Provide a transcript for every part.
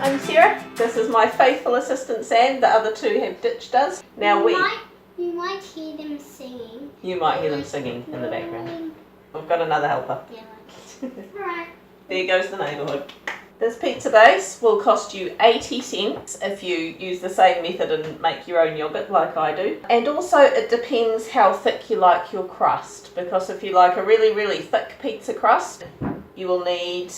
I'm Sarah. This is my faithful assistant Sam. The other two have ditched us. Now You might hear them singing. You might hear them singing in the background. We've got another helper. Yeah. Right. There goes the neighbourhood. This pizza base will cost you 80 cents if you use the same method and make your own yoghurt like I do. And also it depends how thick you like your crust, because if you like a really, really thick pizza crust, you will need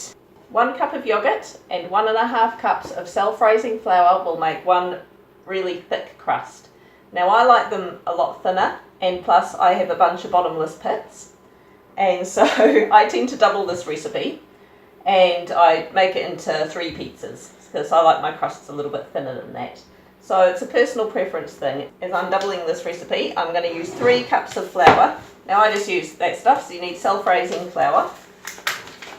1 cup of yoghurt and 1.5 cups of self-raising flour will make one really thick crust. Now I like them a lot thinner, and plus I have a bunch of bottomless pits, and so I tend to double this recipe. And I make it into 3 pizzas because I like my crusts a little bit thinner than that. So it's a personal preference thing. As I'm doubling this recipe, I'm going to use 3 cups of flour. Now I just use that stuff, so you need self-raising flour.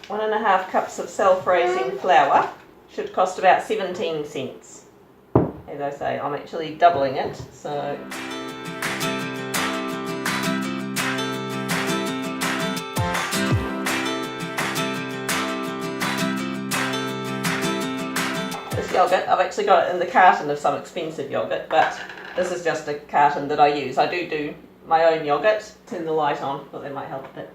1.5 cups of self-raising flour should cost about 17 cents. As I say, I'm actually doubling it, so... Yogurt, I've actually got it in the carton of some expensive yogurt, but this is just a carton that I use. I do my own yogurt. Turn the light on, but that might help a bit.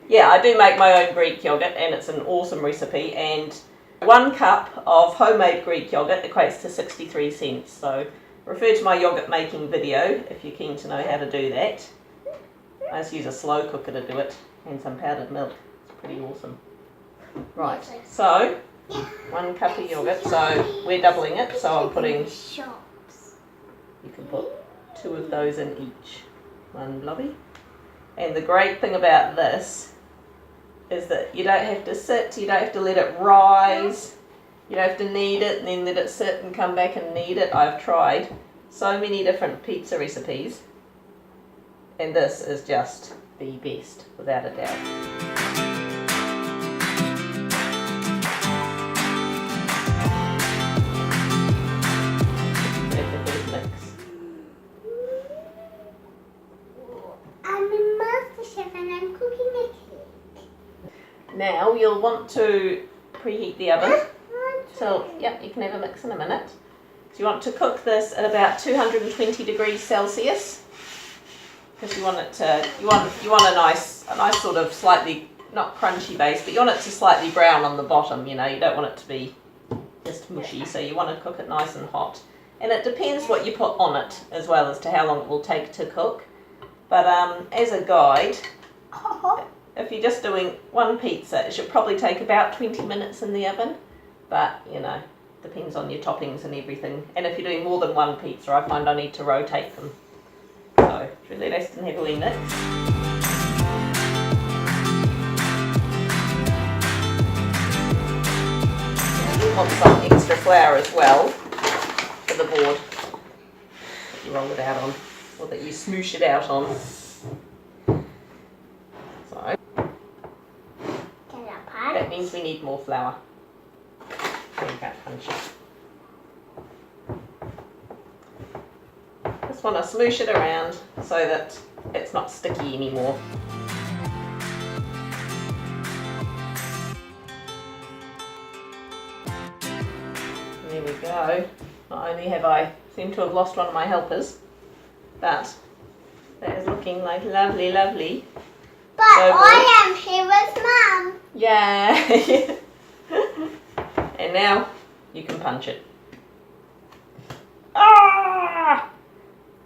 Yeah, I do make my own Greek yogurt, and it's an awesome recipe, and 1 cup of homemade Greek yogurt equates to 63 cents, so refer to my yogurt making video if you're keen to know how to do that. I just use a slow cooker to do it, and some powdered milk. It's pretty awesome. Right, so 1 cup of yoghurt, so we're doubling it, so I'm putting, you can put 2 of those in each, 1 blobby. And the great thing about this is that you don't have to sit, you don't have to let it rise, you don't have to knead it and then let it sit and come back and knead it. I've tried so many different pizza recipes, and this is just the best, without a doubt. Now you'll want to preheat the oven. So, yep, you can have a mix in a minute. So you want to cook this at about 220 degrees Celsius, because you want it to, you want a nice sort of slightly, not crunchy base, but you want it to slightly brown on the bottom. You know, you don't want it to be just mushy, so you want to cook it nice and hot. And it depends what you put on it as well as to how long it will take to cook. But as a guide, if you're just doing 1 pizza, it should probably take about 20 minutes in the oven, but you know, depends on your toppings and everything. And if you're doing more than 1 pizza, I find I need to rotate them. So it's really nice and heavily mixed. You want some extra flour as well for the board that you roll it out on, or that you smoosh it out on. That means we need more flour. You can't punch it. Just want to smoosh it around so that it's not sticky anymore. And there we go. Not only have I seemed to have lost one of my helpers, but that is looking like lovely, lovely. But I am here with Mum. Yeah. And now you can punch it. Ah!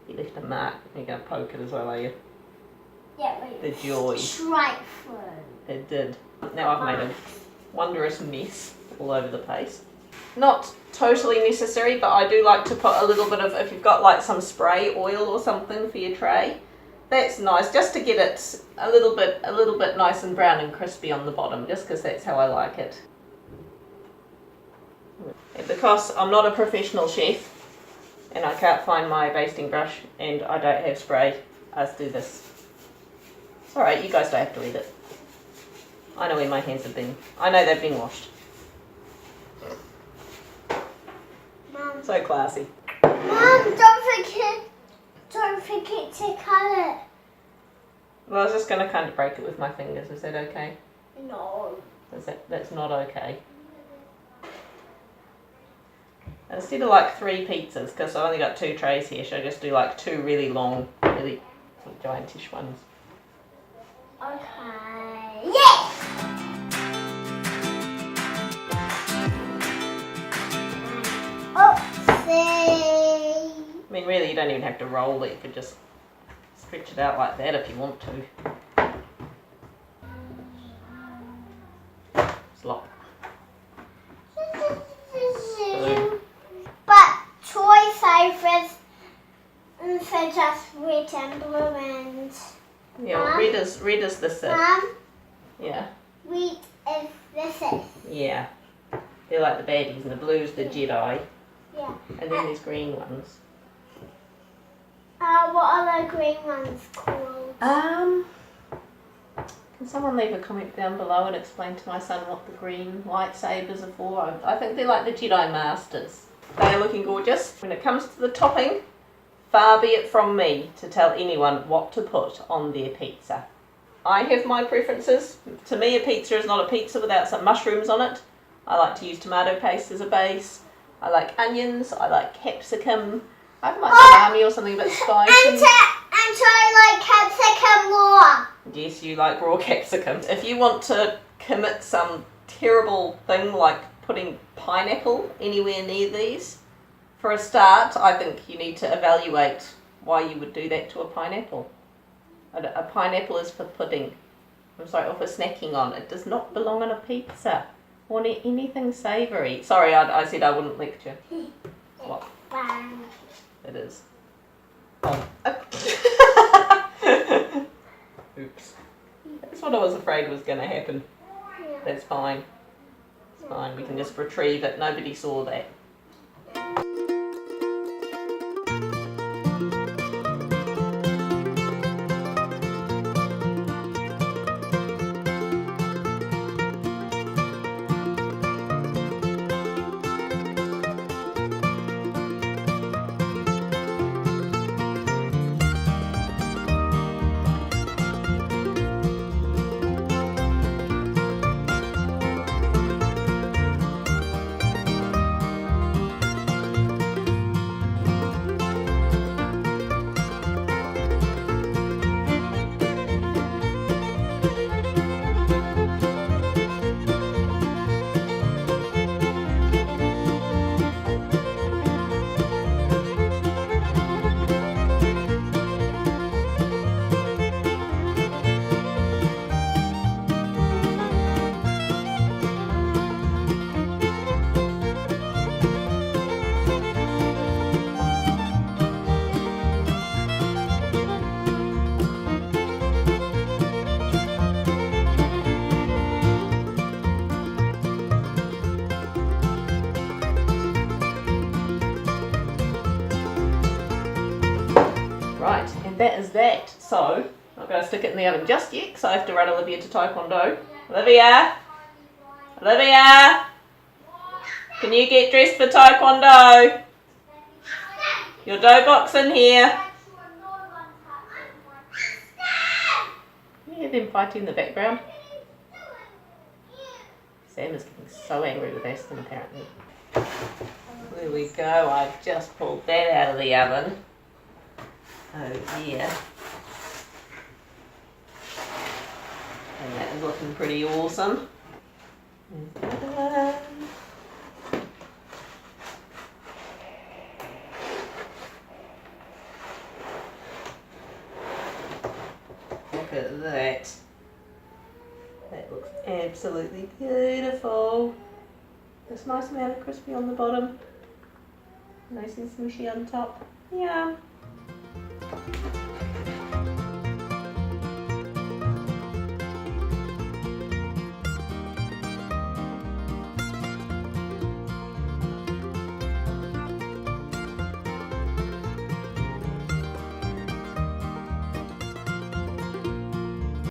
You left a mark. You're going to poke it as well, are you? Yeah, wait. The joy. Straight through. It did. Now I've made a wondrous mess all over the place. Not totally necessary, but I do like to put a little bit of, if you've got like some spray oil or something for your tray, that's nice, just to get it a little bit nice and brown and crispy on the bottom, just because that's how I like it. And because I'm not a professional chef and I can't find my basting brush and I don't have spray, I just do this. It's alright, you guys don't have to eat it. I know where my hands have been. I know they've been washed. Mum. So classy. Mum, don't forget to cut it. Well, I was just going to kind of break it with my fingers. Is that okay? No. That's not okay. And instead of like 3 pizzas, because I've only got 2 trays here, should I just do like 2 really long, really sort of giantish ones? Okay. Yes! Oopsie. I mean, really, you don't even have to roll it. You could just stretch it out like that if you want to. Slop. But choice flavors instead just red and blue and Yeah, well, red is the Sith. Yeah. Red is the Sith. Yeah. They're like the baddies, and the blue's the Jedi. Yeah. And then there's green ones. What are the green ones called? Can someone leave a comment down below and explain to my son what the green lightsabers are for? I think they're like the Jedi Masters. They are looking gorgeous. When it comes to the topping, far be it from me to tell anyone what to put on their pizza. I have my preferences. To me, a pizza is not a pizza without some mushrooms on it. I like to use tomato paste as a base. I like onions. I like capsicum. I might salami or something a bit spicy. And I like capsicum more. Yes, you like raw capsicum. If you want to commit some terrible thing like putting pineapple anywhere near these, for a start, I think you need to evaluate why you would do that to a pineapple. A pineapple is for pudding. I'm sorry, or for snacking on. It does not belong on a pizza or anything savoury. Sorry, I said I wouldn't lecture. What? Bang. It is. Oh. Oops. That's what I was afraid was going to happen. Yeah. That's fine. It's fine. We can just retrieve it. Nobody saw that. Right, and that is that. So, I'm not going to stick it in the oven just yet because I have to run Olivia to Taekwondo. Olivia! Olivia! Can you get dressed for Taekwondo? Your dough box in here. You hear them fighting in the background? Sam is getting so angry with Aston apparently. There we go, I've just pulled that out of the oven. Oh dear. And that is looking pretty awesome. Look at that. That looks absolutely beautiful. Just nice amount of crispy on the bottom. Nice and smushy on top. Yum.